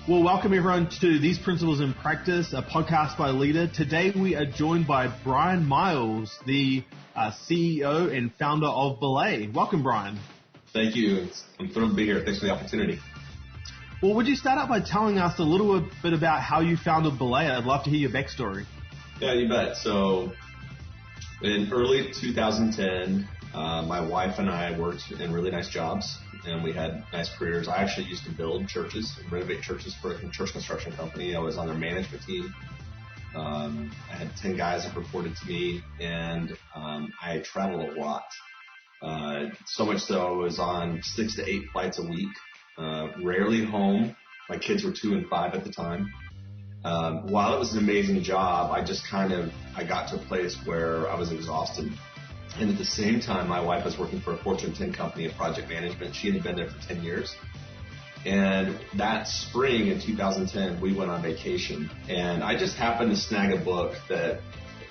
Well, welcome everyone to These Principles in Practice, a podcast by Leadr. Today we are joined by Bryan Miles, the CEO and founder of BELAY. Welcome, Bryan. Thank you. I'm thrilled to be here. Thanks for the opportunity. Well, would you start out by telling us a little bit about how you founded BELAY? I'd love to hear your backstory. Yeah, you bet. So in early 2010, my wife and I worked in really nice jobs, and we had nice careers. I actually used to build churches and renovate churches for a church construction company. I was on their management team. I had 10 guys that reported to me, and I traveled a lot. So much so I was on 6 to 8 flights a week, rarely home. My kids were 2 and 5 at the time. While it was an amazing job, I got to a place where I was exhausted. And at the same time, my wife was working for a Fortune 10 company in project management. She had been there for 10 years. And that spring in 2010, we went on vacation. And I just happened to snag a book that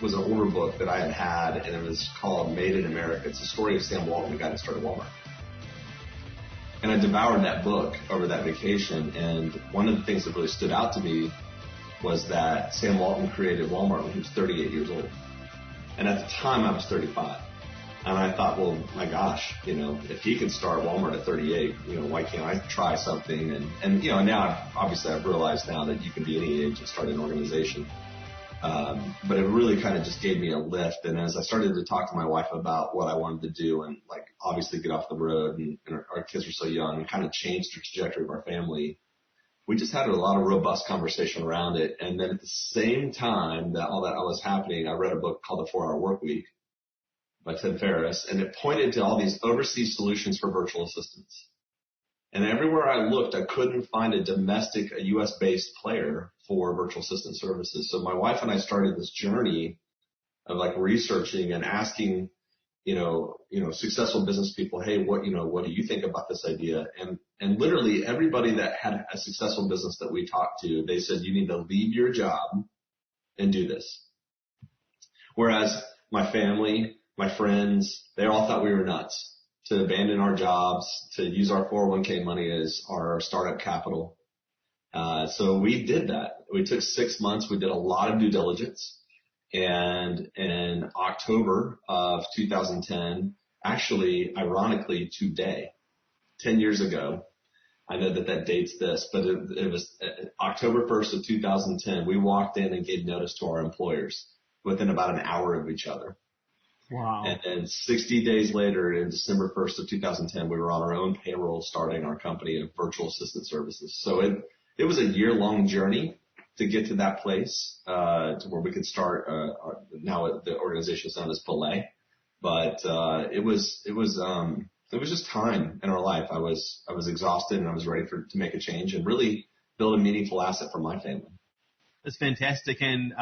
was an older book that I had, and it was called Made in America. It's the story of Sam Walton, the guy that started Walmart. And I devoured that book over that vacation. And one of the things that really stood out to me was that Sam Walton created Walmart when he was 38 years old. And at the time, I was 35. And I thought, well, my gosh, if he can start Walmart at 38, why can't I try something? And now, obviously, I've realized now that you can be any age and start an organization. But it really kind of just gave me a lift. And as I started to talk to my wife about what I wanted to do and, obviously get off the road, and our kids were so young, and kind of changed the trajectory of our family, we just had a lot of robust conversation around it. And then at the same time that all that was happening, I read a book called The 4-Hour Workweek by Ted Ferriss, and it pointed to all these overseas solutions for virtual assistants. And everywhere I looked, I couldn't find a domestic, a U.S.-based player for virtual assistant services. So my wife and I started this journey of researching and asking, successful business people, hey, what do you think about this idea? And literally everybody that had a successful business that we talked to, they said, you need to leave your job and do this. Whereas my family, my friends, they all thought we were nuts to abandon our jobs, to use our 401k money as our startup capital. So we did that. We took 6 months. We did a lot of due diligence. And in October of 2010, actually, ironically, today, 10 years ago, I know that dates this, but it was October 1st of 2010, we walked in and gave notice to our employers within about an hour of each other. Wow. And then 60 days later, in December 1st of 2010, we were on our own payroll starting our company of virtual assistant services. So it was a year-long journey to get to that place, to where we could start, now the organization is known as BELAY. But it was just time in our life. I was exhausted, and I was ready to make a change and really build a meaningful asset for my family. That's fantastic. And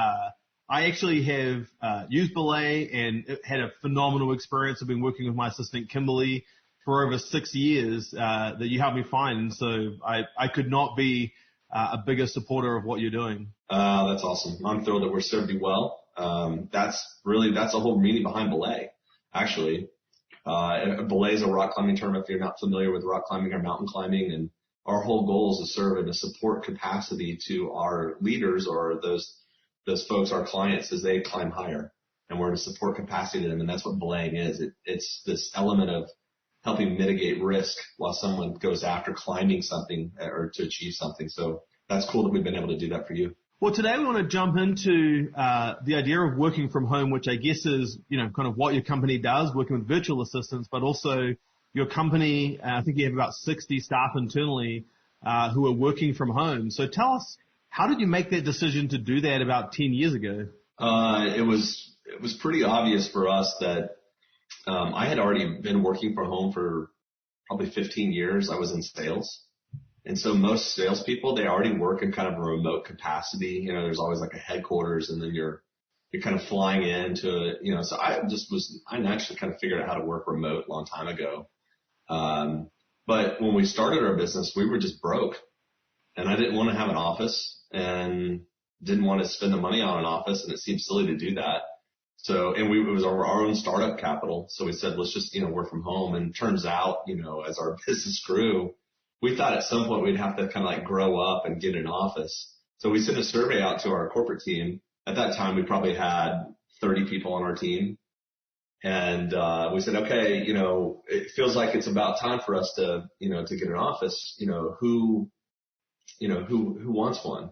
I actually have used BELAY and had a phenomenal experience. I've been working with my assistant, Kimberly, for over 6 years that you helped me find. So I could not be a bigger supporter of what you're doing. That's awesome. I'm thrilled that we're served you well. That's the whole meaning behind BELAY, actually. BELAY is a rock climbing term if you're not familiar with rock climbing or mountain climbing. And our whole goal is to serve in a support capacity to our leaders or those folks, our clients, as they climb higher, and we're in a support capacity to them, and that's what belaying is. It's this element of helping mitigate risk while someone goes after climbing something or to achieve something. So that's cool that we've been able to do that for you. Well, today we want to jump into the idea of working from home, which I guess is, kind of what your company does, working with virtual assistants, but also your company, I think you have about 60 staff internally who are working from home. So tell us, how did you make that decision to do that about 10 years ago? It was pretty obvious for us that I had already been working from home for probably 15 years. I was in sales. And so most salespeople, they already work in kind of a remote capacity. There's always a headquarters, and then you're kind of flying into, so I naturally kind of figured out how to work remote a long time ago. But when we started our business, we were just broke, and I didn't want to have an office and didn't want to spend the money on an office, and it seemed silly to do that. So, and it was our own startup capital. So we said, let's just, work from home. And turns out, as our business grew, we thought at some point we'd have to kind of like grow up and get an office. So we sent a survey out to our corporate team. At that time, we probably had 30 people on our team. And we said, okay, it feels like it's about time for us to get an office. Who wants one?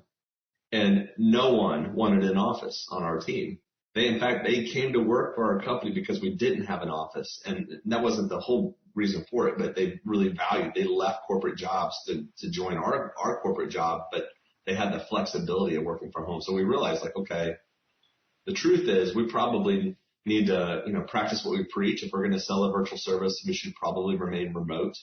And no one wanted an office on our team. They came to work for our company because we didn't have an office. And that wasn't the whole reason for it, but they really valued, they left corporate jobs to join our corporate job, but they had the flexibility of working from home. So we realized like, okay, the truth is we probably need to, practice what we preach. If we're going to sell a virtual service, we should probably remain remote.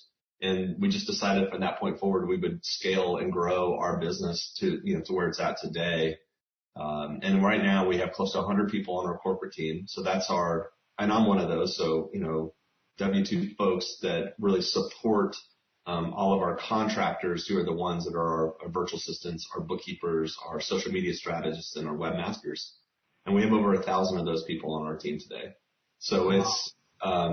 And we just decided from that point forward, we would scale and grow our business to where it's at today. And right now we have close to 100 people on our corporate team. So and I'm one of those. So, W-2 folks that really support, all of our contractors who are the ones that are our virtual assistants, our bookkeepers, our social media strategists, and our webmasters. And we have over 1,000 of those people on our team today. So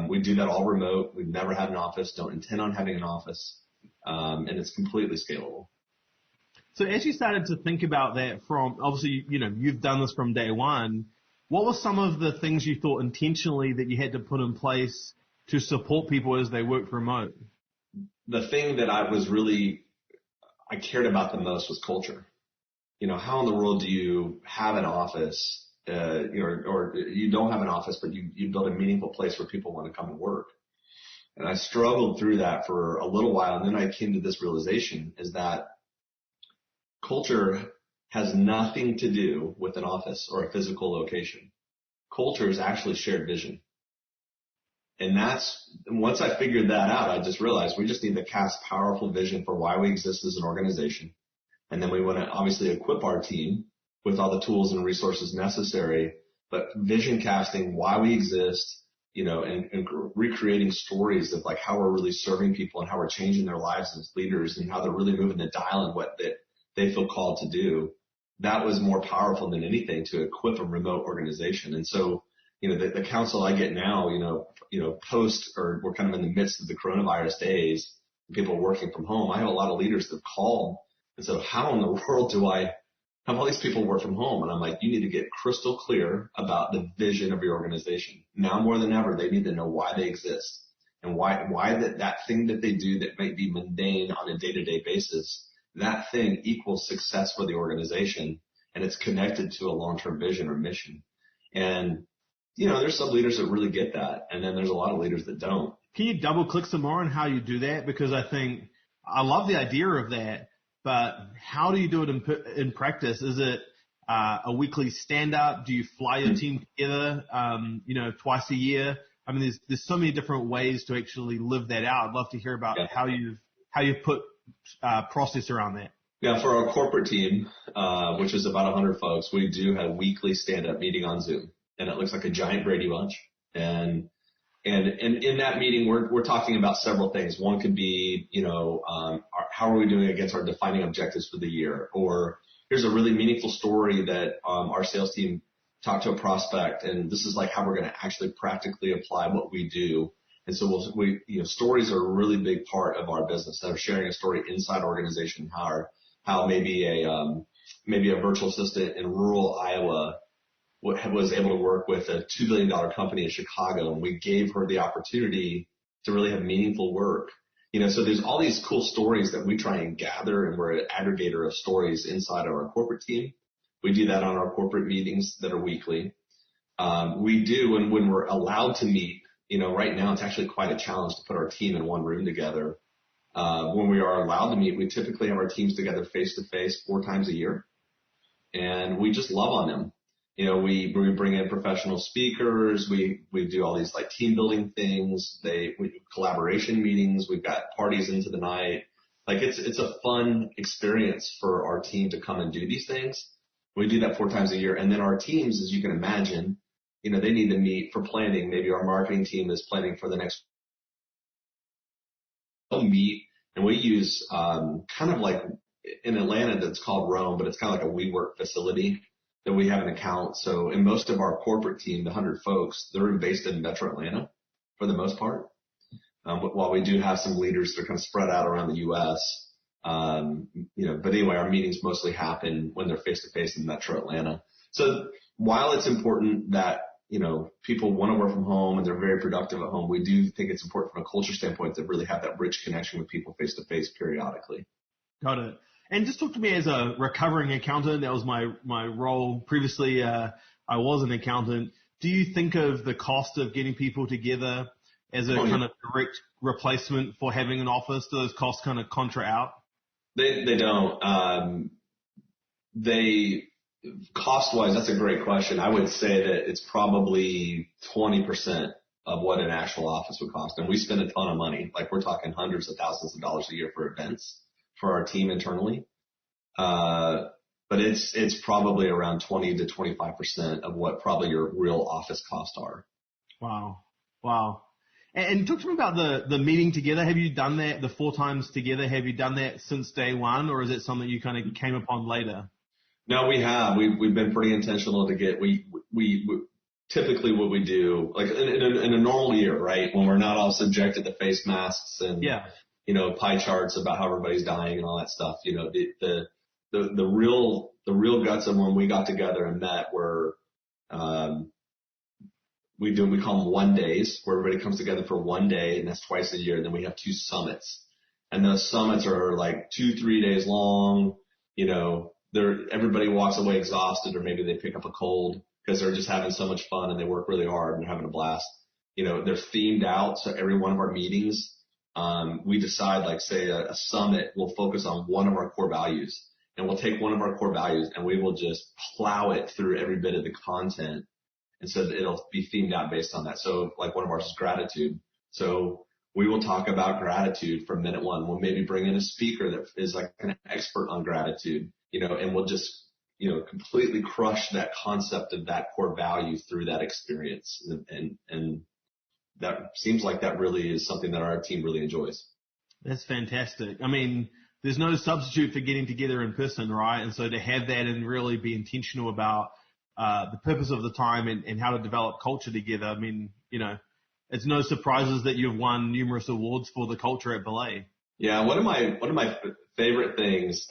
we do that all remote. We've never had an office, don't intend on having an office. And it's completely scalable. So as you started to think about that from, obviously, you've done this from day one, what were some of the things you thought intentionally that you had to put in place to support people as they worked remote? The thing that I cared about the most was culture. How in the world do you have an office, or you don't have an office, but you build a meaningful place where people want to come and work? And I struggled through that for a little while. And then I came to this realization is that culture has nothing to do with an office or a physical location. Culture is actually shared vision. And once I figured that out, I just realized we just need to cast powerful vision for why we exist as an organization. And then we want to obviously equip our team with all the tools and resources necessary, but vision casting why we exist, and recreating stories of like how we're really serving people and how we're changing their lives as leaders and how they're really moving the dial and what they feel called to do. That was more powerful than anything to equip a remote organization. And so, the counsel I get now, or we're kind of in the midst of the coronavirus days, people working from home. I have a lot of leaders that have called and said, how in the world do I have all these people work from home? And I'm like, you need to get crystal clear about the vision of your organization. Now more than ever, they need to know why they exist and why that thing that they do that might be mundane on a day-to-day basis, that thing equals success for the organization, and it's connected to a long-term vision or mission. And, there's some leaders that really get that, and then there's a lot of leaders that don't. Can you double-click some more on how you do that? Because I love the idea of that, but how do you do it in practice? Is it a weekly stand-up? Do you fly your team together, twice a year? I mean, there's so many different ways to actually live that out. I'd love to hear about how you've put process around that. Yeah, for our corporate team, which is about 100 folks, we do have a weekly stand-up meeting on Zoom, and it looks like a giant Brady Bunch. And in that meeting, we're talking about several things. One could be, how are we doing against our defining objectives for the year? Or here's a really meaningful story that our sales team talked to a prospect, and this is like how we're going to actually practically apply what we do. And so stories are a really big part of our business. That are sharing a story inside our organization, how maybe a virtual assistant in rural Iowa was able to work with a $2 billion company in Chicago, and we gave her the opportunity to really have meaningful work. So there's all these cool stories that we try and gather, and we're an aggregator of stories inside of our corporate team. We do that on our corporate meetings that are weekly. We do, and when we're allowed to meet, right now it's actually quite a challenge to put our team in one room together. When we are allowed to meet, we typically have our teams together face to face 4 times a year, and we just love on them. We bring in professional speakers. We do all these like team building things. We do collaboration meetings. We've got parties into the night. Like it's a fun experience for our team to come and do these things. We do that 4 times a year. And then our teams, as you can imagine, they need to meet for planning. Maybe our marketing team is planning for the next. We'll meet, and we use kind of like in Atlanta that's called Rome, but it's kind of like a WeWork facility that we have an account. So in most of our corporate team, the 100 folks, they're based in Metro Atlanta for the most part. while we do have some leaders that are kind of spread out around the U.S. But anyway, our meetings mostly happen when they're face-to-face in Metro Atlanta. So while it's important that, people want to work from home and they're very productive at home, we do think it's important from a culture standpoint to really have that rich connection with people face-to-face periodically. Got it. And just talk to me as a recovering accountant. That was my role previously. I was an accountant. Do you think of the cost of getting people together as a kind of direct replacement for having an office? Do those costs kind of contra out? They don't. Cost-wise, that's a great question. I would say that it's probably 20% of what an actual office would cost. And we spend a ton of money. Like, we're talking hundreds of thousands of dollars a year for events for our team internally. But it's probably around 20 to 25% of what probably your real office costs are. Wow. And talk to me about the meeting together. Have you done that the 4 times together? Have you done that since day one, or is it something you kind of came upon later? No, we have. We've been pretty intentional to get. We typically what we do, like in a normal year, right, when we're not all subjected to face masks and pie charts about how everybody's dying and all that stuff. The real guts of when we got together and met were we call them 1 days, where everybody comes together for 1 day, and that's twice a year. And then we have 2 summits, and those summits are like 2-3 days long. Everybody walks away exhausted, or maybe they pick up a cold because they're just having so much fun and they work really hard and they're having a blast. They're themed out. So every one of our meetings, we decide, like, say a summit will focus on one of our core values, and we'll take one of our core values and we will just plow it through every bit of the content. And so it'll be themed out based on that. So like one of ours is gratitude. So we will talk about gratitude from minute one. We'll maybe bring in a speaker that is like an expert on gratitude, and we'll just, completely crush that concept of that core value through that experience. And that seems like that really is something that our team really enjoys. That's fantastic. I mean, there's no substitute for getting together in person, right? And so to have that and really be intentional about the purpose of the time and how to develop culture together. I mean, it's no surprises that you've won numerous awards for the culture at BELAY. Yeah, one of my favorite things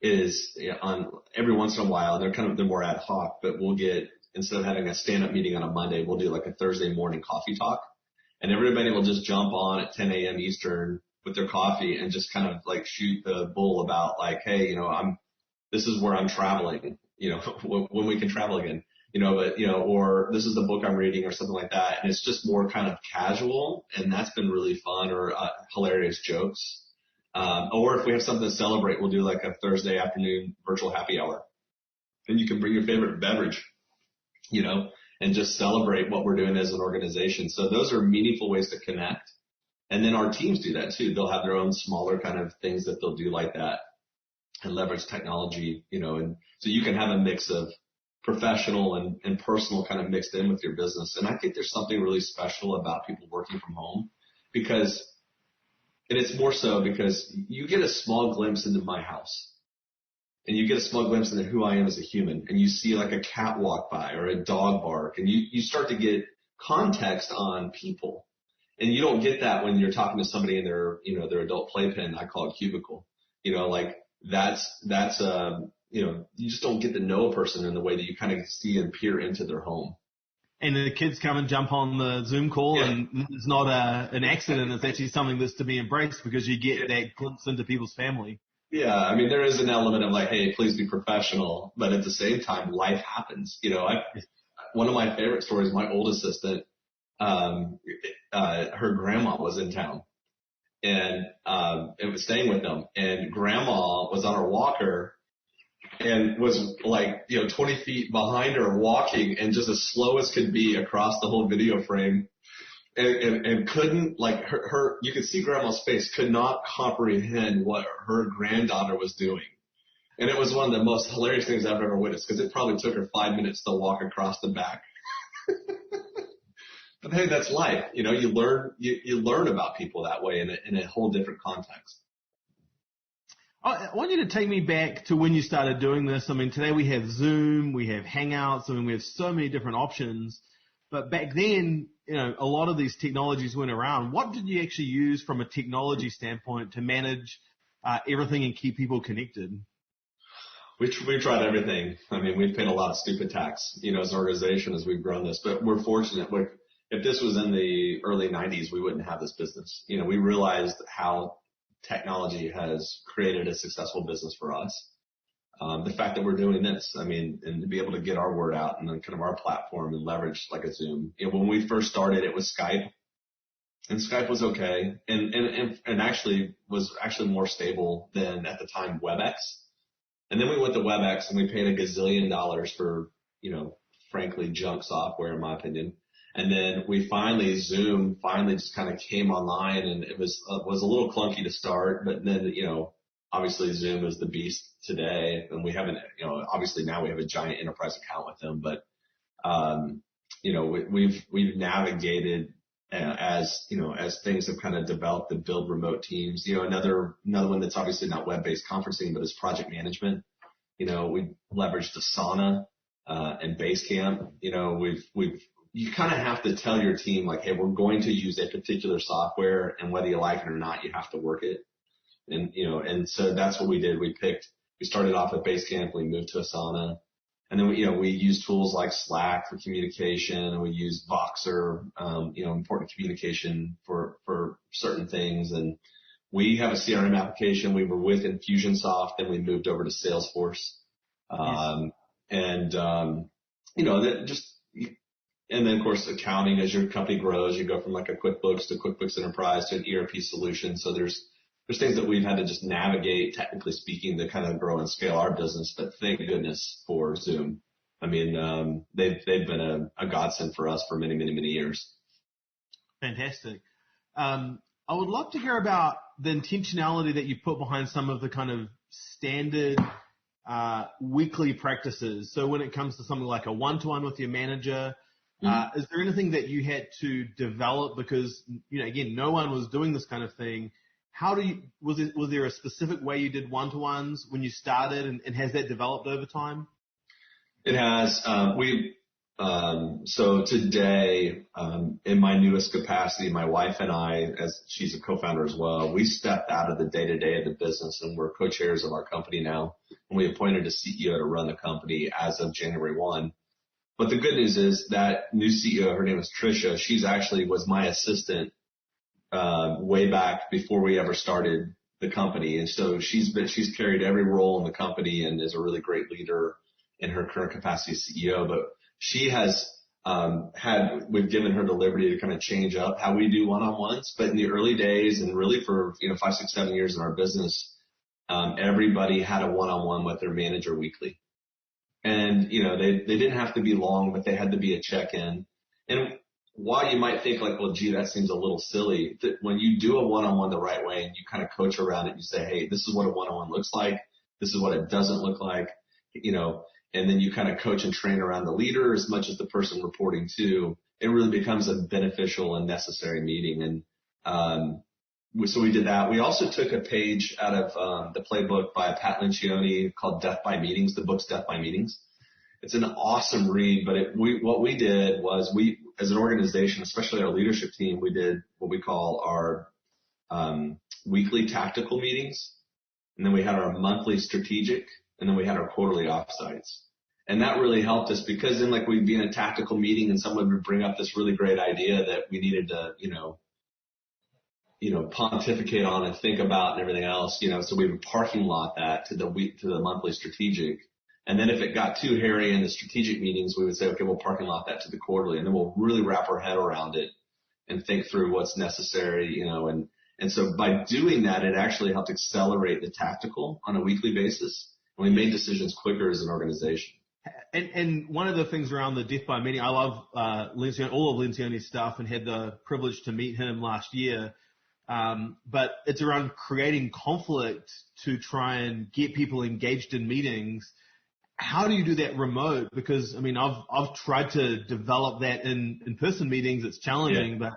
is on every once in a while, they're more ad hoc, but we'll get, instead of having a stand-up meeting on a Monday, we'll do like a Thursday morning coffee talk, and everybody will just jump on at 10 a.m. Eastern with their coffee and just kind of like shoot the bull about, like, hey, this is where I'm traveling, when we can travel again, or this is the book I'm reading or something like that. And it's just more kind of casual, and that's been really fun, or hilarious jokes. Or if we have something to celebrate, we'll do like a Thursday afternoon virtual happy hour, and you can bring your favorite beverage, and just celebrate what we're doing as an organization. So those are meaningful ways to connect. And then our teams do that too. They'll have their own smaller kind of things that they'll do like that and leverage technology, and so you can have a mix of professional and personal kind of mixed in with your business. And I think there's something really special about people working from home, and it's more so because you get a small glimpse into my house, and you get a small glimpse into who I am as a human, and you see like a cat walk by or a dog bark, and you start to get context on people. And you don't get that when you're talking to somebody in their adult playpen. I call it cubicle. You just don't get to know a person in the way that you kind of see and peer into their home. And the kids come and jump on the Zoom call, and it's not an accident. It's actually something that's to be embraced, because you get that glimpse into people's family. Yeah, I mean, there is an element of like, hey, please be professional, but at the same time, life happens. One of my favorite stories, my old assistant, her grandma was in town, and it was staying with them, and grandma was on her walker and was like, 20 feet behind her walking, and just as slow as could be across the whole video frame, and couldn't, like, her you could see grandma's face, could not comprehend what her granddaughter was doing. And it was one of the most hilarious things I've ever witnessed, because it probably took her 5 minutes to walk across the back. But hey, that's life. You learn about people that way in a whole different context. I want you to take me back to when you started doing this. I mean, today we have Zoom, we have Hangouts. I mean, we have so many different options. But back then, a lot of these technologies went around. What did you actually use from a technology standpoint to manage everything and keep people connected? We tried everything. I mean, we've paid a lot of stupid tax, as an organization as we've grown this, but we're fortunate. If this was in the early 90s, we wouldn't have this business. We realized how technology has created a successful business for us. The fact that we're doing this, and to be able to get our word out and then kind of our platform and leverage like a Zoom. When we first started, it was Skype, and Skype was okay, and actually was more stable than at the time WebEx. And then we went to WebEx and we paid $1 gazillion for, frankly, junk software in my opinion. And then Zoom finally just kind of came online, and it was a little clunky to start, but then, obviously Zoom is the beast today, and we haven't, obviously now we have a giant enterprise account with them, but, we've navigated as things have kind of developed to build remote teams. Another one that's obviously not web-based conferencing, but is project management. We leveraged Asana, and Basecamp. You kind of have to tell your team, like, hey, we're going to use a particular software, and whether you like it or not, you have to work it. And so that's what we did. We started off at Basecamp, we moved to Asana, and then we used tools like Slack for communication, and we used Voxer, important communication for certain things. And we have a CRM application. We were with Infusionsoft, then we moved over to Salesforce. And then, of course, accounting, as your company grows, you go from like a QuickBooks to QuickBooks Enterprise to an ERP solution. So there's things that we've had to just navigate, technically speaking, to kind of grow and scale our business. But thank goodness for Zoom. They've been a godsend for us for many, many, many years. Fantastic. I would love to hear about the intentionality that you put behind some of the kind of standard weekly practices. So when it comes to something like a one-to-one with your manager, is there anything that you had to develop? Because, again, no one was doing this kind of thing. Was there a specific way you did one-to-ones when you started, and has that developed over time? It has. So today, in my newest capacity, my wife and I, as she's a co-founder as well, we stepped out of the day-to-day of the business, and we're co-chairs of our company now. And we appointed a CEO to run the company as of January 1. But the good news is that new CEO, her name is Trisha. She's actually was my assistant way back before we ever started the company. And so she's carried every role in the company and is a really great leader in her current capacity as CEO. But she has we've given her the liberty to kind of change up how we do one-on-ones. But in the early days, and really for 5, 6, 7 years in our business, everybody had a one-on-one with their manager weekly. And, they didn't have to be long, but they had to be a check-in. And while you might think like, well, gee, that seems a little silly, that when you do a one-on-one the right way and you kind of coach around it, you say, hey, this is what a one-on-one looks like. This is what it doesn't look like, and then you kind of coach and train around the leader as much as the person reporting to, it really becomes a beneficial and necessary meeting. And, so we did that. We also took a page out of the playbook by Pat Lencioni called Death by Meetings. The book's Death by Meetings. It's an awesome read, but what we did was we, as an organization, especially our leadership team, we did what we call our weekly tactical meetings, and then we had our monthly strategic, and then we had our quarterly offsites. And that really helped us, because then like we'd be in a tactical meeting and someone would bring up this really great idea that we needed to, pontificate on and think about and everything else, so we would parking lot that to the monthly strategic. And then if it got too hairy in the strategic meetings, we would say, okay, we'll parking lot that to the quarterly, and then we'll really wrap our head around it and think through what's necessary, and so by doing that, it actually helped accelerate the tactical on a weekly basis. And we made decisions quicker as an organization. And one of the things around the Death by Meeting, I love Lencioni, all of Lencioni's stuff, and had the privilege to meet him last year. But it's around creating conflict to try and get people engaged in meetings. How do you do that remote? Because I've tried to develop that in person meetings. It's challenging, but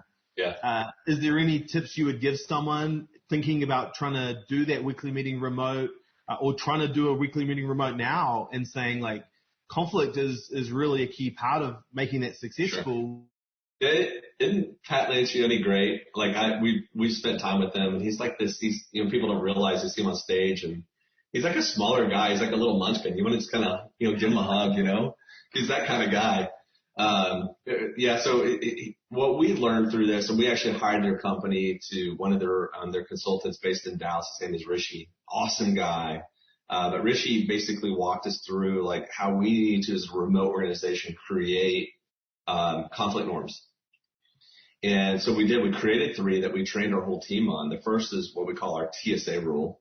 is there any tips you would give someone thinking about trying to do that weekly meeting remote, or trying to do a weekly meeting remote now, and saying like, conflict is really a key part of making that successful. Sure. Isn't Pat Lancioni great? Like we spent time with him, and he's like this. People don't realize they see him on stage, and he's like a smaller guy. He's like a little munchkin. You want to just kind of give him a hug, He's that kind of guy. So what we learned through this, and we actually hired their company to one of their consultants based in Dallas. His name is Rishi. Awesome guy. But Rishi basically walked us through like how we need to, as a remote organization, create conflict norms. And so we did. We created 3 that we trained our whole team on. The first is what we call our TSA rule,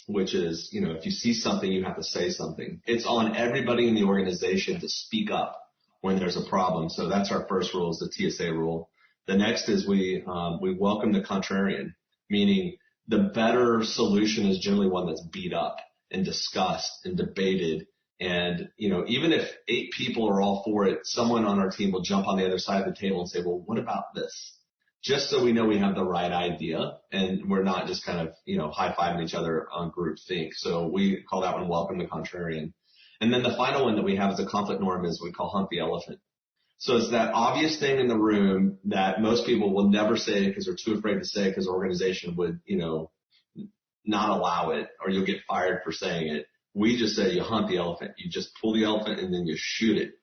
which is, if you see something, you have to say something. It's on everybody in the organization to speak up when there's a problem. So that's our first rule, is the TSA rule. The next is we welcome the contrarian, meaning the better solution is generally one that's beat up and discussed and debated. And, even if 8 people are all for it, someone on our team will jump on the other side of the table and say, well, what about this? Just so we know we have the right idea and we're not just kind of, high-fiving each other on group think. So we call that one welcome the contrarian. And then the final one that we have as a conflict norm is we call hunt the elephant. So it's that obvious thing in the room that most people will never say because they're too afraid to say because the organization would, not allow it, or you'll get fired for saying it. We just say you hunt the elephant. You just pull the elephant and then you shoot it.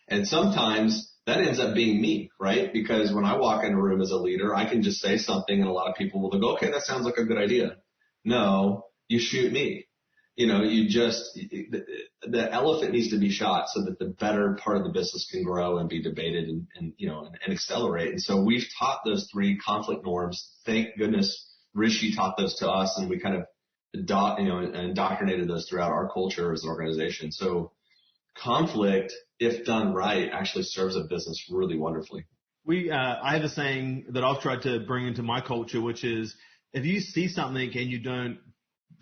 And sometimes that ends up being me, right? Because when I walk in a room as a leader, I can just say something and a lot of people will go, okay, that sounds like a good idea. No, you shoot me. The elephant needs to be shot so that the better part of the business can grow and be debated and accelerate. And so we've taught those 3 conflict norms. Thank goodness Rishi taught those to us, and we kind of indoctrinated those throughout our culture as an organization. So conflict, if done right, actually serves a business really wonderfully. I have a saying that I've tried to bring into my culture, which is if you see something and you don't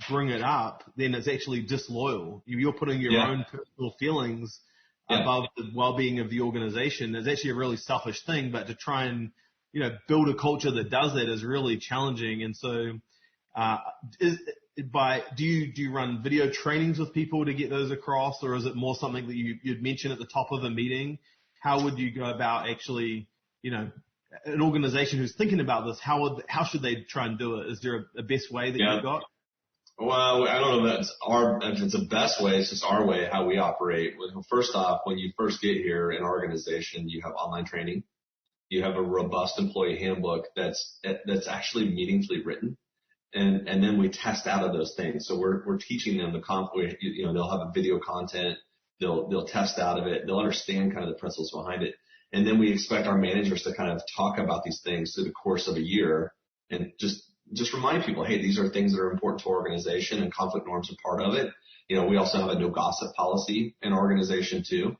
bring it up, then it's actually disloyal. You're putting your own personal feelings above the well-being of the organization. It's actually a really selfish thing, but to try and build a culture that does that is really challenging. And so, do you run video trainings with people to get those across, or is it more something that you'd mention at the top of a meeting? How would you go about actually, an organization who's thinking about this? How should they try and do it? Is there a best way that you've got? Well, I don't know if it's the best way. It's just our way, how we operate. First off, when you first get here in our organization, you have online training. You have a robust employee handbook that's actually meaningfully written. And then we test out of those things. So we're teaching them they'll have a video content. They'll test out of it. They'll understand kind of the principles behind it. And then we expect our managers to kind of talk about these things through the course of a year and just remind people, hey, these are things that are important to our organization, and conflict norms are part of it. We also have a no gossip policy in our organization too.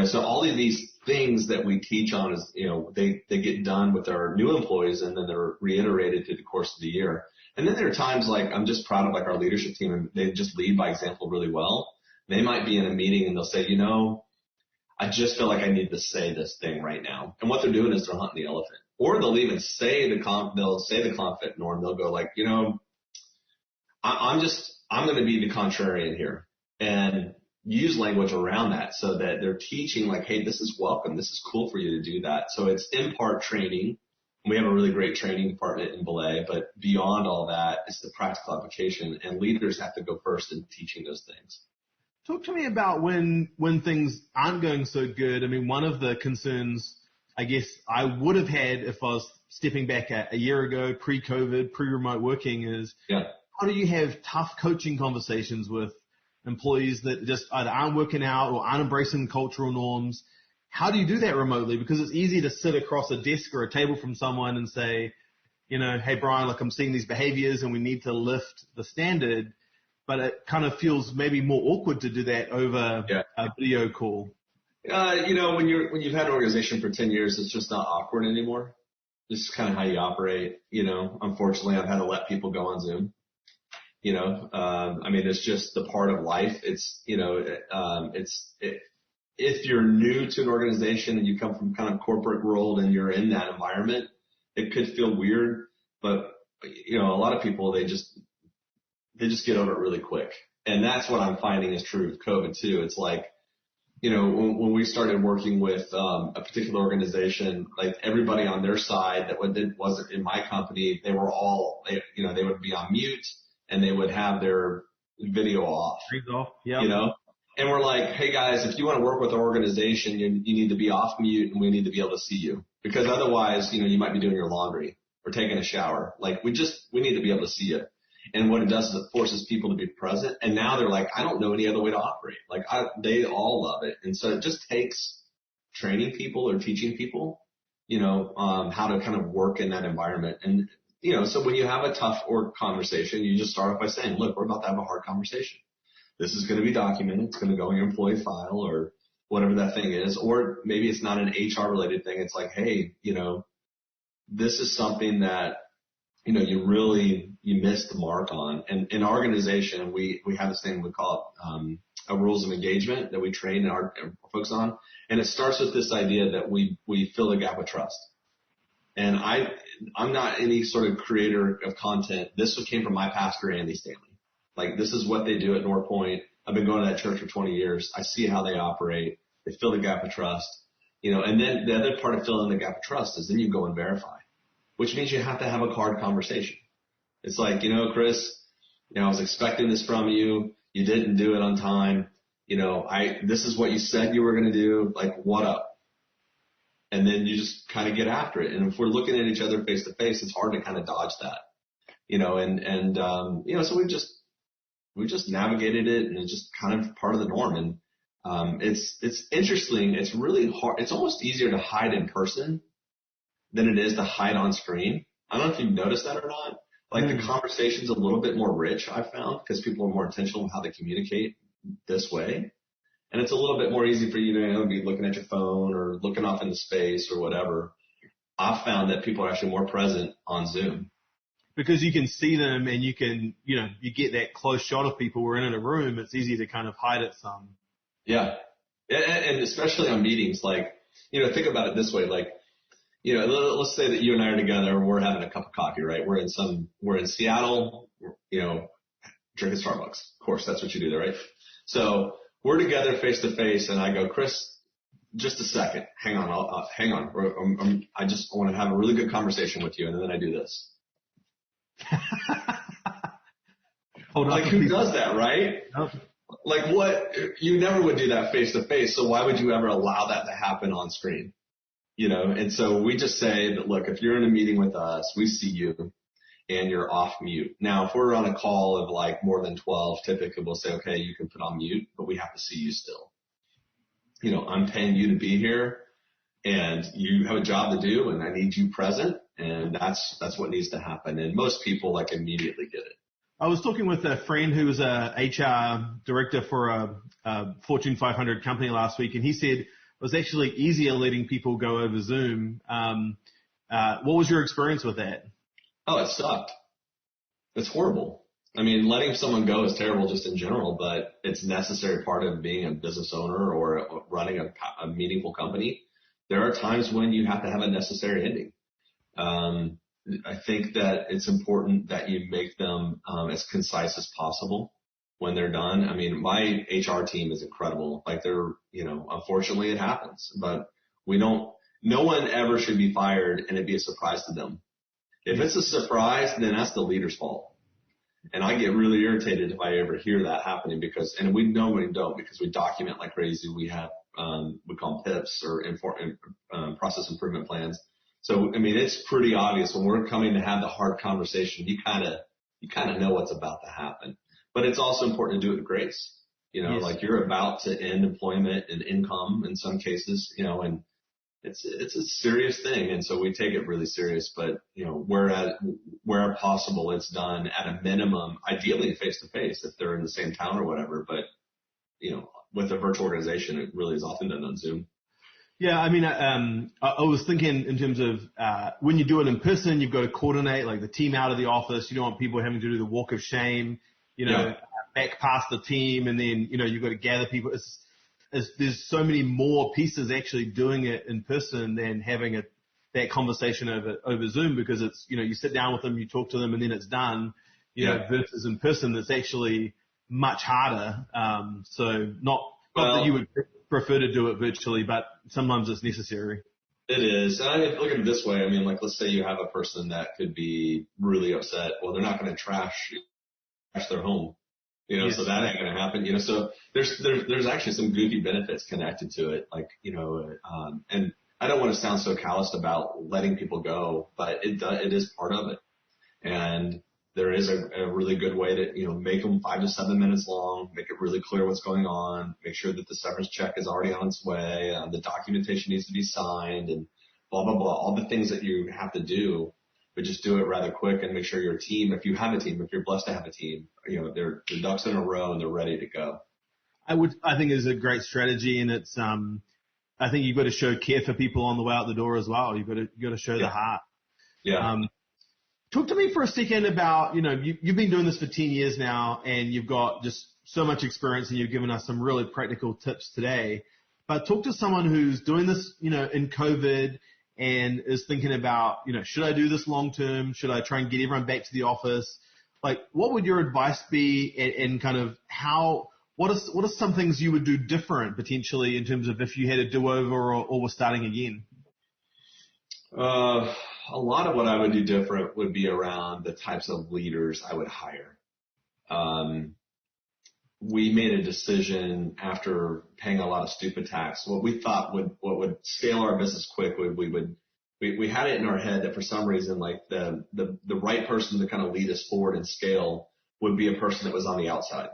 So all of these things that we teach on is, they get done with our new employees, and then they're reiterated through the course of the year. And then there are times like I'm just proud of like our leadership team, and they just lead by example really well. They might be in a meeting and they'll say, I just feel like I need to say this thing right now. And what they're doing is they're hunting the elephant. Or they'll even say the conflict norm. They'll go like, I'm going to be the contrarian here, and use language around that so that they're teaching like, hey, this is welcome. This is cool for you to do that. So it's in part training. We have a really great training department in BELAY, but beyond all that, it's the practical application, and leaders have to go first in teaching those things. Talk to me about when things aren't going so good. I mean, one of the concerns I guess I would have had if I was stepping back a year ago, pre-COVID, pre-remote working is how do you have tough coaching conversations with employees that just either aren't working out or aren't embracing cultural norms? How do you do that remotely? Because it's easy to sit across a desk or a table from someone and say, hey, Bryan, look, I'm seeing these behaviors and we need to lift the standard. But it kind of feels maybe more awkward to do that over a video call. When you've had an organization for 10 years, it's just not awkward anymore. This is kind of how you operate. Unfortunately, I've had to let people go on Zoom. It's just the part of life. If you're new to an organization and you come from kind of corporate world and you're in that environment, it could feel weird. But, a lot of people, they just get over it really quick. And that's what I'm finding is true with COVID too. It's like, when we started working with a particular organization, like everybody on their side that wasn't in my company, they were all, they would be on mute and they would have their video off. Yeah. And we're like, hey guys, if you want to work with our organization, you need to be off mute and we need to be able to see you, because otherwise, you might be doing your laundry or taking a shower. Like we need to be able to see you. And what it does is it forces people to be present. And now they're like, I don't know any other way to operate. Like they all love it. And so it just takes training people or teaching people, how to kind of work in that environment. And, so when you have a tough conversation, you just start off by saying, look, we're about to have a hard conversation. This is going to be documented. It's going to go in your employee file or whatever that thing is. Or maybe it's not an HR related thing. It's like, hey, this is something that, you missed the mark on. And in our organization, we have this thing we call it, a rules of engagement that we train our folks on. And it starts with this idea that we fill the gap of trust. And I'm not any sort of creator of content. This came from my pastor, Andy Stanley. Like this is what they do at North Point. I've been going to that church for 20 years. I see how they operate. They fill the gap of trust, and then the other part of filling the gap of trust is then you go and verify, which means you have to have a hard conversation. It's like, Chris, I was expecting this from you. You didn't do it on time. This is what you said you were going to do. Like, what up? And then you just kind of get after it. And if we're looking at each other face to face, it's hard to kind of dodge that, so we just navigated it, and it's just kind of part of the norm. And, it's interesting. It's really hard. It's almost easier to hide in person than it is to hide on screen. I don't know if you've noticed that or not. Like the conversation's a little bit more rich, I found, because people are more intentional in how they communicate this way. And it's a little bit more easy for you to be looking at your phone or looking off into space or whatever. I've found that people are actually more present on Zoom. Because you can see them and you can, you get that close shot of people. We're in a room. It's easy to kind of hide it some. Yeah. And especially on meetings, like, think about it this way. Like, let's say that you and I are together and we're having a cup of coffee, right? We're in Seattle, drinking Starbucks. Of course, that's what you do there, right? So we're together face to face and I go, Chris, just a second. Hang on. Hang on. I just want to have a really good conversation with you. And then I do this. Like who does that, right? Nope. Like what? You never would do that face to face. So why would you ever allow that to happen on screen? And so we just say that, look, if you're in a meeting with us, we see you and you're off mute. Now, if we're on a call of like more than 12, typically we'll say, okay, you can put on mute, but we have to see you still. I'm paying you to be here and you have a job to do and I need you present. And that's what needs to happen. And most people like immediately get it. I was talking with a friend who was a HR director for a Fortune 500 company last week, and he said it was actually easier letting people go over Zoom. What was your experience with that? Oh, it sucked. It's horrible. I mean, letting someone go is terrible just in general, but it's a necessary part of being a business owner or running a meaningful company. There are times when you have to have a necessary ending. I think that it's important that you make them as concise as possible when they're done. I mean, my HR team is incredible. Like unfortunately it happens, but no one ever should be fired and it'd be a surprise to them. If it's a surprise, then that's the leader's fault. And I get really irritated if I ever hear that happening and we normally don't because we document like crazy. We have, we call them PIPs or process improvement plans. So, I mean, it's pretty obvious when we're coming to have the hard conversation, you kind of know what's about to happen. But it's also important to do it with grace. Yes. Like you're about to end employment and income in some cases, and it's a serious thing. And so we take it really serious, but, where possible, it's done at a minimum, ideally face to face if they're in the same town or whatever. But, with a virtual organization, it really is often done on Zoom. Yeah, I mean, I was thinking in terms of when you do it in person, you've got to coordinate like the team out of the office. You don't want people having to do the walk of shame, back past the team, and then you've got to gather people. There's so many more pieces actually doing it in person than having that conversation over Zoom because it's you sit down with them, you talk to them, and then it's done. Versus in person, it's actually much harder. So not that you would prefer to do it virtually, but sometimes it's necessary. It is. And I look at it this way. I mean, like, let's say you have a person that could be really upset. Well, they're not going to trash their home, Yes. so that ain't going to happen, so there's actually some goofy benefits connected to it. Like, and I don't want to sound so calloused about letting people go, but it is part of it. And there is a really good way to, make them 5 to 7 minutes long, make it really clear what's going on, make sure that the severance check is already on its way, the documentation needs to be signed, and blah, blah, blah, all the things that you have to do, but just do it rather quick and make sure your team, if you have a team, if you're blessed to have a team, they're ducks in a row and they're ready to go. I think it's a great strategy, and it's, I think you've got to show care for people on the way out the door as well. You've got to show the heart. Yeah. Talk to me for a second about, you've been doing this for 10 years now, and you've got just so much experience, and you've given us some really practical tips today. But talk to someone who's doing this, in COVID and is thinking about, should I do this long term? Should I try and get everyone back to the office? Like, what would your advice be, and kind of what are some things you would do different potentially in terms of if you had a do-over or were starting again? A lot of what I would do different would be around the types of leaders I would hire. We made a decision after paying a lot of stupid tax. What we thought would scale our business quick, we had it in our head that for some reason, like the right person to kind of lead us forward and scale would be a person that was on the outside,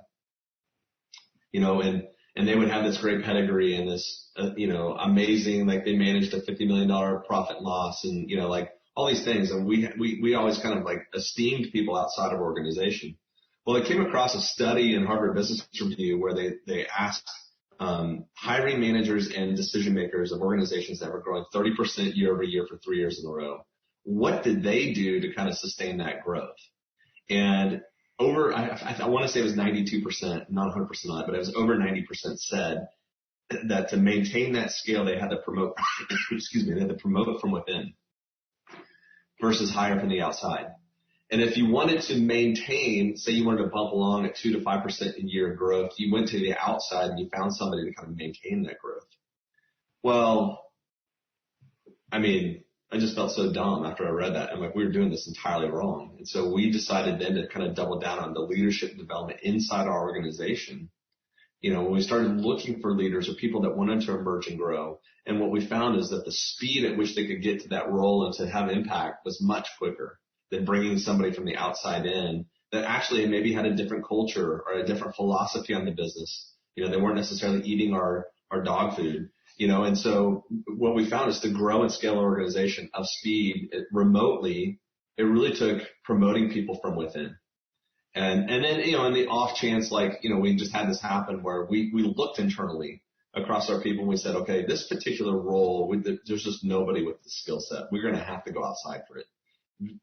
and they would have this great pedigree and this, amazing, like they managed a $50 million profit and loss, and, like all these things. And we always kind of like esteemed people outside of our organization. Well, I came across a study in Harvard Business Review where they asked hiring managers and decision makers of organizations that were growing 30% year over year for 3 years in a row, what did they do to kind of sustain that growth? And I want to say it was 92%, not 100% on it, but it was over 90% said that to maintain that scale, they had to promote, they had to promote from within versus hire from the outside. And if you wanted to maintain, say you wanted to bump along at 2 to 5% a year growth, you went to the outside and you found somebody to kind of maintain that growth. Well, I mean, I just felt so dumb after I read that. I'm like, we were doing this entirely wrong. And so we decided then to kind of double down on the leadership development inside our organization. When we started looking for leaders or people that wanted to emerge and grow, and what we found is that the speed at which they could get to that role and to have impact was much quicker than bringing somebody from the outside in that actually maybe had a different culture or a different philosophy on the business. They weren't necessarily eating our dog food, and so what we found is to grow and scale an organization of speed remotely, it really took promoting people from within. And then, in the off chance, like, we just had this happen where we looked internally across our people and we said, okay, this particular role, there's just nobody with the skill set. We're going to have to go outside for it.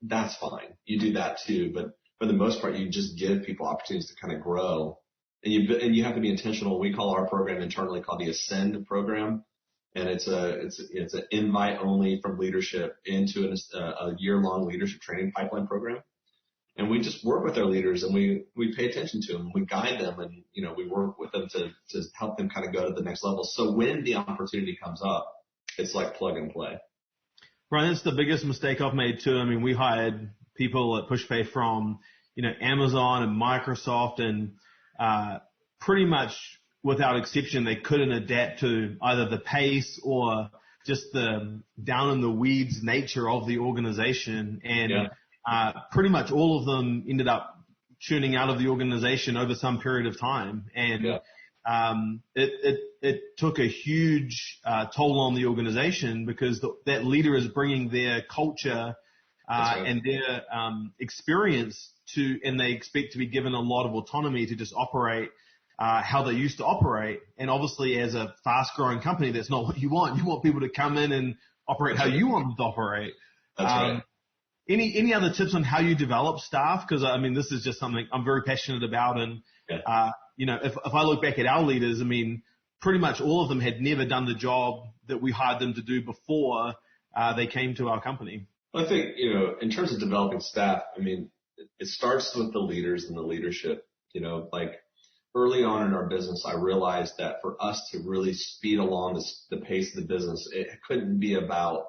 That's fine. You do that too. But for the most part, you just give people opportunities to kind of grow, and you have to be intentional. We call our program internally called the Ascend program. And it's an invite only from leadership into a year-long leadership training pipeline program. And we just work with our leaders, and we pay attention to them, we guide them, and we work with them to help them kind of go to the next level. So when the opportunity comes up, it's like plug and play. Bryan, that's the biggest mistake I've made too. I mean, we hired people at PushPay from Amazon and Microsoft, and pretty much without exception, they couldn't adapt to either the pace or just the down in the weeds nature of the organization. And pretty much all of them ended up churning out of the organization over some period of time. And it took a huge toll on the organization because that leader is bringing their culture and their experience and they expect to be given a lot of autonomy to just operate how they used to operate. And obviously, as a fast-growing company, that's not what you want. You want people to come in and operate how you want them to operate. That's right. Any other tips on how you develop staff? Because I mean, this is just something I'm very passionate about. And if I look back at our leaders, I mean, pretty much all of them had never done the job that we hired them to do before they came to our company. I think in terms of developing staff, I mean, it starts with the leaders and the leadership. Like early on in our business, I realized that for us to really speed along the pace of the business, it couldn't be about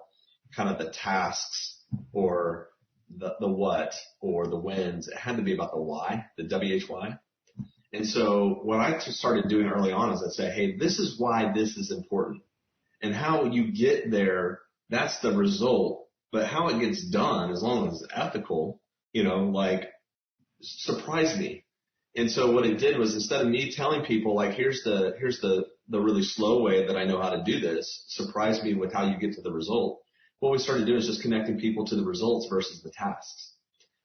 kind of the tasks or the what or the wins. It had to be about the why, the WHY. And so what I started doing early on is I'd say, hey, this is why this is important. And how you get there, that's the result. But how it gets done, as long as it's ethical, like, surprise me. And so what it did was, instead of me telling people, like, here's the really slow way that I know how to do this, surprise me with how you get to the result. What we started doing is just connecting people to the results versus the tasks.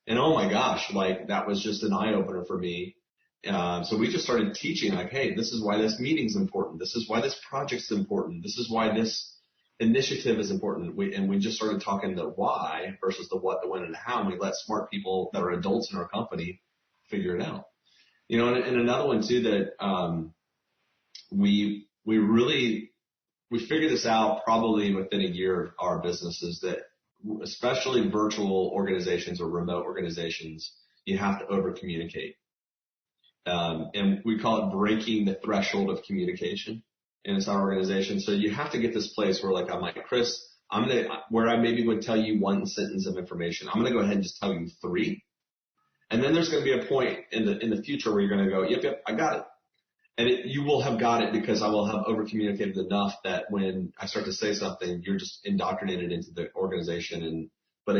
And oh my gosh, like, that was just an eye opener for me. So we just started teaching, like, hey, this is why this meeting's important. This is why this project's important. This is why this initiative is important. We just started talking the why versus the what, the when, and the how. And we let smart people that are adults in our company figure it out. And another one too that we figured this out probably within a year of our businesses, that especially virtual organizations or remote organizations, you have to over communicate. And we call it breaking the threshold of communication inside our organization. So you have to get this place where, like, I'm like, Chris, where I maybe would tell you one sentence of information, I'm going to go ahead and just tell you 3. And then there's going to be a point in the future where you're going to go, yep, I got it. And you will have got it because I will have over communicated enough that when I start to say something, you're just indoctrinated into the organization. But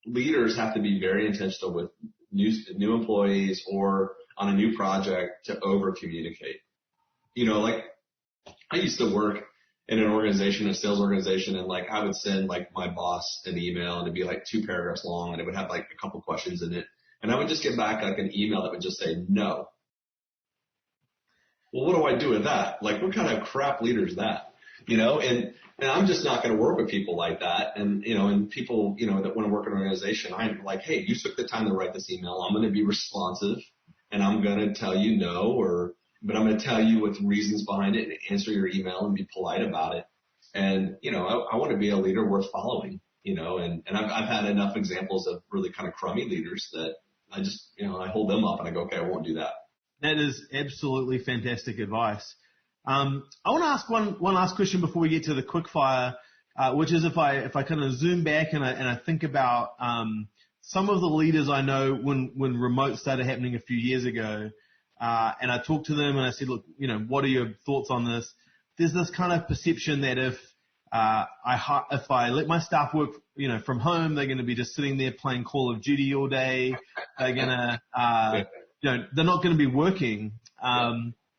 leaders have to be very intentional with new employees or on a new project to over communicate. Like, I used to work in an organization, a sales organization, and like I would send like my boss an email and it'd be like 2 paragraphs long and it would have like a couple questions in it. And I would just get back like an email that would just say no. Well, what do I do with that? Like, what kind of crap leader is that? And I'm just not going to work with people like that. And, and people, that want to work in an organization, I'm like, hey, you took the time to write this email. I'm going to be responsive and I'm going to tell you no, but I'm going to tell you with reasons behind it and answer your email and be polite about it. And, I want to be a leader worth following, and I've had enough examples of really kind of crummy leaders that I just, I hold them up and I go, okay, I won't do that. That is absolutely fantastic advice. I want to ask one last question before we get to the quick fire, which is if I kind of zoom back and I think about some of the leaders I know when remote started happening a few years ago, and I talked to them and I said, look, what are your thoughts on this? There's this kind of perception that if I let my staff work, from home, they're going to be just sitting there playing Call of Duty all day. They're going to, they're not going to be working. I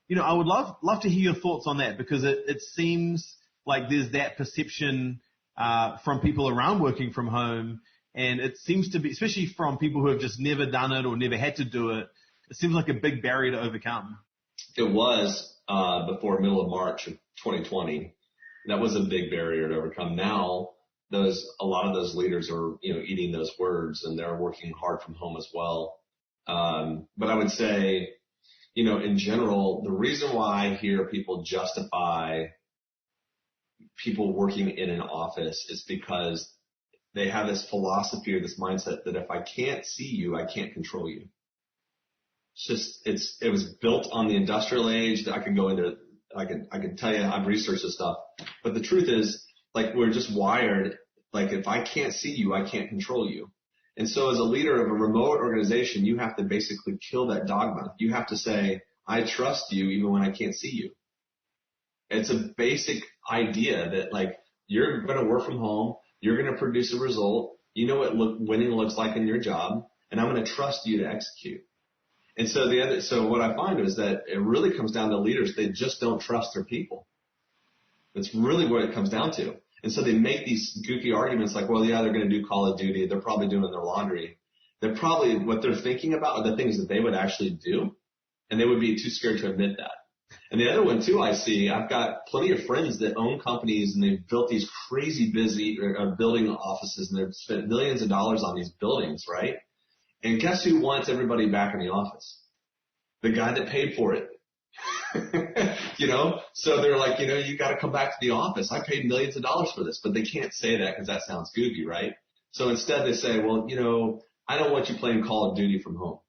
would love to hear your thoughts on that, because it seems like there's that perception from people around working from home, and it seems to be, especially from people who have just never done it or never had to do it, it seems like a big barrier to overcome. It was before middle of March of 2020. That was a big barrier to overcome. Now, a lot of those leaders are, eating those words, and they're working hard from home as well. But I would say, in general, the reason why I hear people justify people working in an office is because they have this philosophy or this mindset that if I can't see you, I can't control you. It was built on the industrial age. I can tell you, I've researched this stuff, but the truth is, like, we're just wired. Like, if I can't see you, I can't control you. And so as a leader of a remote organization, you have to basically kill that dogma. You have to say, I trust you even when I can't see you. It's a basic idea that, like, you're going to work from home. You're going to produce a result. You know what winning looks like in your job, and I'm going to trust you to execute. And so what I find is that it really comes down to leaders. They just don't trust their people. That's really what it comes down to. And so they make these goofy arguments like, well, yeah, they're going to do Call of Duty. They're probably doing their laundry. What they're thinking about are the things that they would actually do, and they would be too scared to admit that. And the other one, too, I've got plenty of friends that own companies, and they've built these crazy busy building offices, and they've spent millions of dollars on these buildings, right? And guess who wants everybody back in the office? The guy that paid for it. So they're like, you got to come back to the office. I paid millions of dollars for this, but they can't say that because that sounds goofy, right? So instead they say, well, I don't want you playing Call of Duty from home.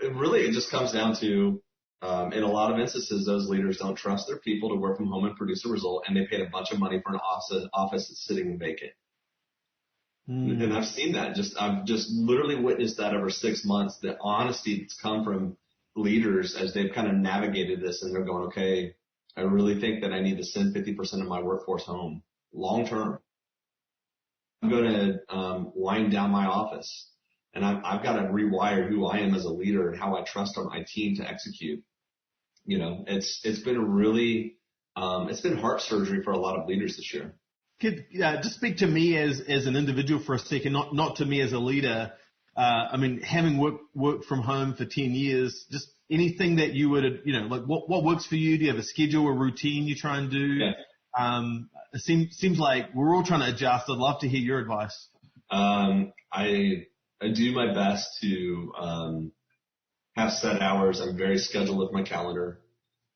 it just comes down to, in a lot of instances, those leaders don't trust their people to work from home and produce a result, and they paid a bunch of money for an office that's sitting vacant. And I've seen that. I've just literally witnessed that over 6 months, the honesty that's come from leaders as they've kind of navigated this, and they're going, okay, I really think that I need to send 50% of my workforce home long term. I'm going to wind down my office, and I've got to rewire who I am as a leader and how I trust on my team to execute. You know, it's been really, it's been heart surgery for a lot of leaders this year. Could just speak to me as an individual for a second, not to me as a leader. I mean, having worked from home for 10 years, just anything that you would, like what works for you? Do you have a schedule or routine you try and do? Yeah. It seems like we're all trying to adjust. I'd love to hear your advice. I do my best to have set hours. I'm very scheduled with my calendar.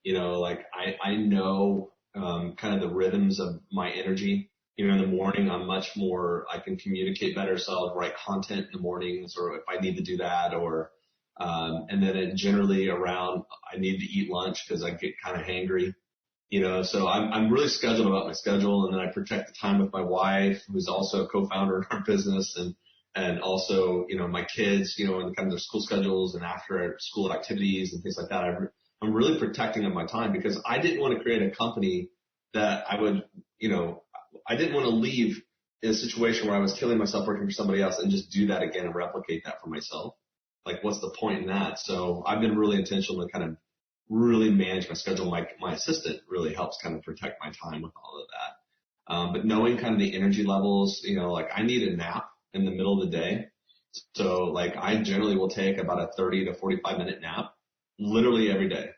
You know, like I know kind of the rhythms of my energy. You know, in the morning, I can communicate better, so I'll write content in the mornings, or if I need to do that, or, and then generally around, I need to eat lunch because I get kind of hangry, you know, so I'm really scheduled about my schedule, and then I protect the time with my wife, who's also a co-founder in our business, and also, you know, my kids, you know, and kind of their school schedules and after school activities and things like that. I'm really protecting of my time because I didn't want to create a company that I would, you know, I didn't want to leave in a situation where I was killing myself working for somebody else and just do that again and replicate that for myself. Like, what's the point in that? So I've been really intentional to kind of really manage my schedule. My assistant really helps kind of protect my time with all of that. But knowing kind of the energy levels, you know, like I need a nap in the middle of the day. So like I generally will take about a 30 to 45 minute nap literally every day.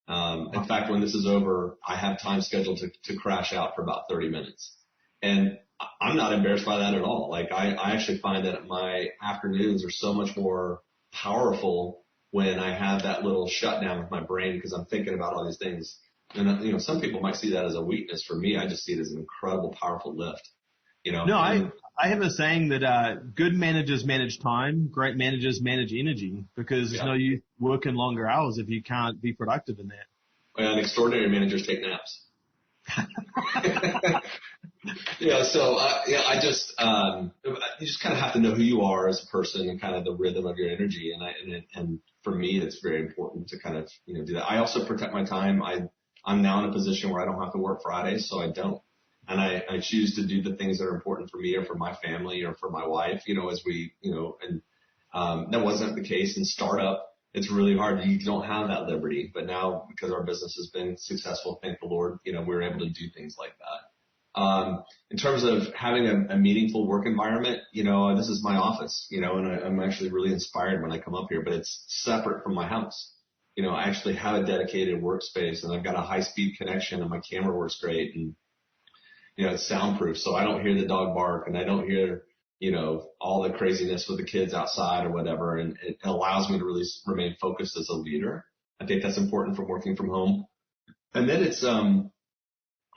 In fact, when this is over, I have time scheduled to crash out for about 30 minutes. And I'm not embarrassed by that at all. Like I actually find that my afternoons are so much more powerful when I have that little shutdown with my brain because I'm thinking about all these things. And, you know, some people might see that as a weakness. For me, I just see it as an incredible, powerful lift. You know? No, I have a saying that good managers manage time, great managers manage energy, because there's no use working longer hours if you can't be productive in that. And extraordinary managers take naps. Yeah, so I just you just kind of have to know who you are as a person and kind of the rhythm of your energy, and for me, it's very important to kind of do that. I also protect my time. I'm now in a position where I don't have to work Fridays, so I don't, and I choose to do the things that are important for me or for my family or for my wife. As we and that wasn't the case in startup. It's really hard. You don't have that liberty, but now because our business has been successful, thank the Lord, we're able to do things like that. In terms of having a meaningful work environment, this is my office, and I'm actually really inspired when I come up here, but it's separate from my house. I actually have a dedicated workspace and I've got a high speed connection and my camera works great and, it's soundproof. So I don't hear the dog bark and I don't hear, all the craziness with the kids outside or whatever. And it allows me to really remain focused as a leader. I think that's important from working from home. And then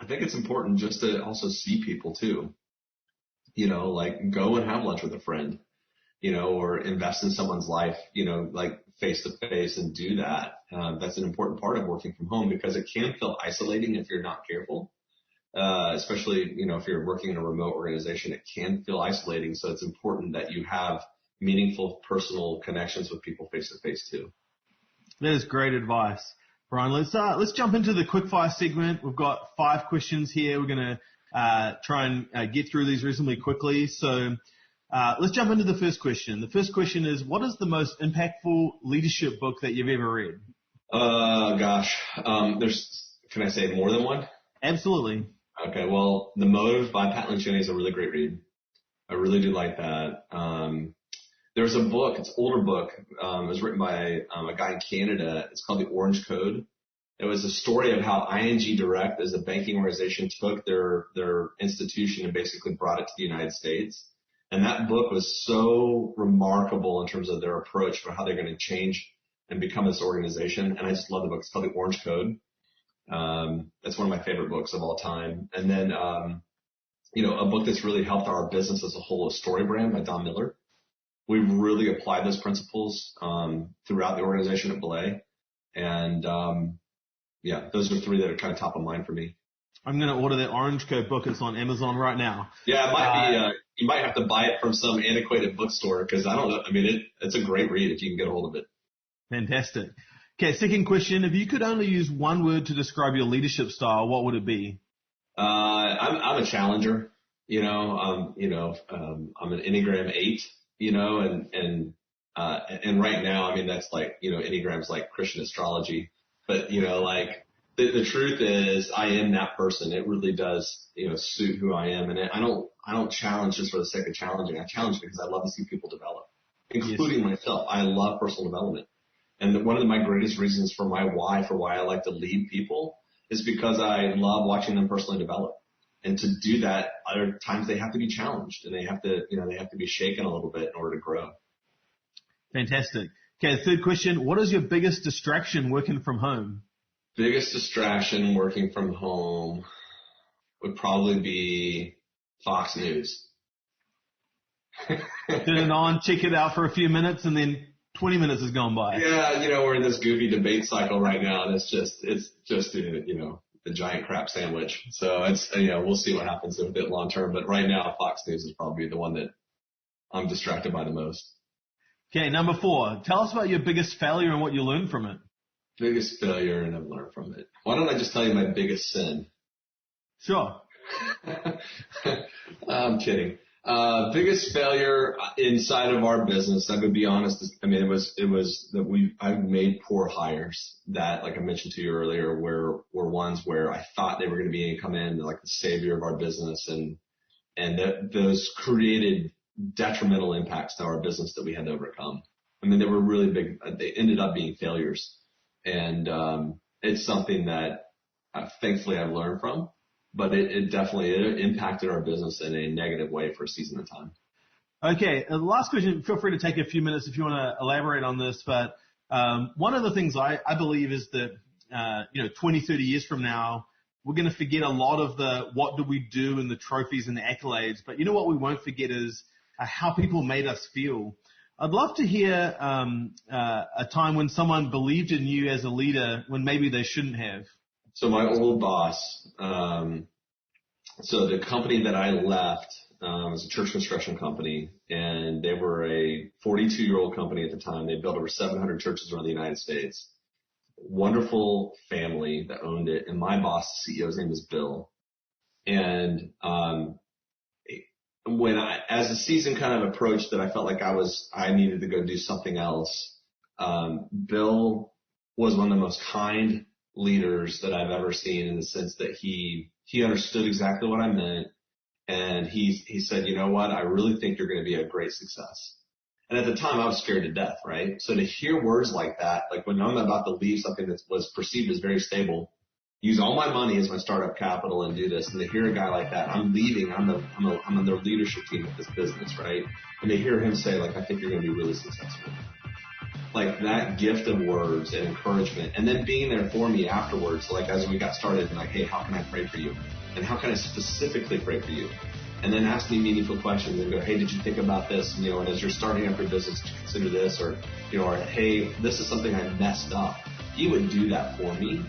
I think it's important just to also see people too, like go and have lunch with a friend, or invest in someone's life, like face to face and do that. That's an important part of working from home because it can feel isolating if you're not careful. Especially, if you're working in a remote organization, it can feel isolating. So it's important that you have meaningful personal connections with people face to face too. That is great advice, Bryan. Let's jump into the quickfire segment. We've got 5 questions here. We're going to try and get through these reasonably quickly. So let's jump into the first question. The first question is, what is the most impactful leadership book that you've ever read? Gosh, can I say more than one? Absolutely. Okay, well, The Motive by Pat Lencioni is a really great read. I really do like that. There's a book, it's an older book. It was written by a guy in Canada. It's called The Orange Code. It was a story of how ING Direct, as a banking organization, took their institution and basically brought it to the United States. And that book was so remarkable in terms of their approach for how they're going to change and become this organization. And I just love the book. It's called The Orange Code. That's one of my favorite books of all time. And then, a book that's really helped our business as a whole is Story Brand by Don Miller. we've really applied those principles throughout the organization at BELAY. And those are three that are kind of top of mind for me. I'm going to order that Orange Coat book. It's on Amazon right now. Yeah, it might be. You might have to buy it from some antiquated bookstore because I don't know. I mean, it's a great read if you can get a hold of it. Fantastic. Okay, second question. If you could only use one word to describe your leadership style, what would it be? I'm a challenger. I'm an Enneagram 8. And right now, I mean, that's like, Enneagram's like Christian astrology. But the truth is, I am that person. It really does, suit who I am. And I don't challenge just for the sake of challenging. I challenge because I love to see people develop, including myself. I love personal development. And one of my greatest reasons for my why, for why I like to lead people, is because I love watching them personally develop. And to do that, other times they have to be challenged and they have to be shaken a little bit in order to grow. Fantastic. Okay, third question. What is your biggest distraction working from home? Biggest distraction working from home would probably be Fox News. Turn it on, check it out for a few minutes, and then 20 minutes has gone by. Yeah, we're in this goofy debate cycle right now, and it's just the giant crap sandwich. So we'll see what happens with it long term. But right now, Fox News is probably the one that I'm distracted by the most. Okay, number 4. Tell us about your biggest failure and what you learned from it. Biggest failure and I've learned from it. Why don't I just tell you my biggest sin? Sure. I'm kidding. Biggest failure inside of our business, I'm going to be honest, it was that I've made poor hires that, like I mentioned to you earlier, were ones where I thought they were going to come in like the savior of our business, and those created detrimental impacts to our business that we had to overcome. I mean, they were really big. They ended up being failures, and it's something that thankfully I've learned from. But it definitely impacted our business in a negative way for a season of time. Okay, last question. Feel free to take a few minutes if you want to elaborate on this. But one of the things I believe is that 20, 30 years from now, we're going to forget a lot of the what do we do and the trophies and the accolades. But you know what we won't forget is how people made us feel. I'd love to hear a time when someone believed in you as a leader when maybe they shouldn't have. So my old boss, so the company that I left was a church construction company, and they were a 42-year-old company at the time. They built over 700 churches around the United States. Wonderful family that owned it, and my boss, the CEO's name is Bill. And when as the season kind of approached that I felt like I needed to go do something else, Bill was one of the most kind leaders that I've ever seen, in the sense that he understood exactly what I meant, and he said, you know what, I really think you're going to be a great success. And at the time I was scared to death, right? So to hear words like that, like when I'm about to leave something that was perceived as very stable, use all my money as my startup capital and do this, and to hear a guy like that, I'm leaving, I'm on the leadership team of this business, right? And to hear him say, like, I think you're going to be really successful. Like that gift of words and encouragement, and then being there for me afterwards, like as we got started, and like, hey, how can I pray for you? And how can I specifically pray for you? And then ask me meaningful questions and go, hey, did you think about this? And as you're starting up your business, did you consider this? Or, or hey, this is something I messed up. He would do that for me.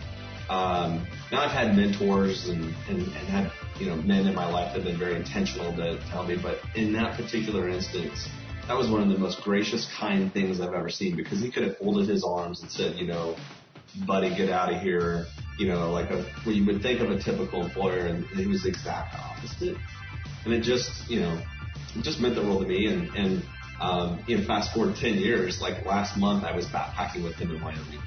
Now I've had mentors and had, men in my life that have been very intentional to tell me, but in that particular instance, that was one of the most gracious, kind things I've ever seen, because he could have folded his arms and said, buddy, get out of here. Like what you would think of a typical employer, and he was the exact opposite. And it just, it just meant the world to me. And fast forward 10 years, like last month, I was backpacking with him in Wyoming.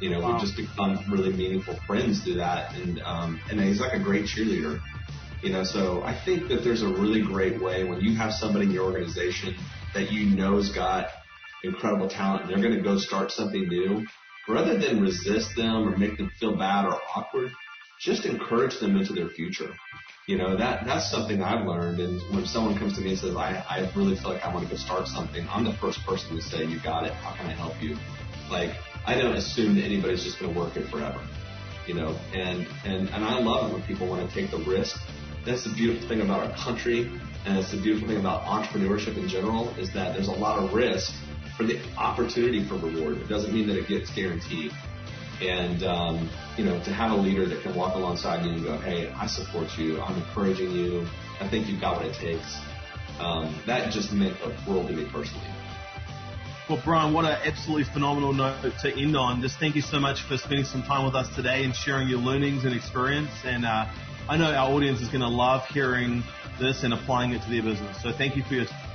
Wow. We've just become really meaningful friends through that. And he's like a great cheerleader. So I think that there's a really great way when you have somebody in your organization that has got incredible talent, and they're going to go start something new, rather than resist them or make them feel bad or awkward, just encourage them into their future. That's something I've learned. And when someone comes to me and says, I really feel like I want to go start something, I'm the first person to say, you got it. How can I help you? Like, I don't assume that anybody's just going to work it forever, and I love it when people want to take the risk that's the beautiful thing about our country, and it's the beautiful thing about entrepreneurship in general, is that there's a lot of risk for the opportunity for reward. It doesn't mean that it gets guaranteed. And, to have a leader that can walk alongside you and go, hey, I support you, I'm encouraging you, I think you've got what it takes. That just meant the world to me personally. Well, Bryan, what an absolutely phenomenal note to end on. Just thank you so much for spending some time with us today and sharing your learnings and experience. And I know our audience is going to love hearing this and applying it to their business. So thank you for your time.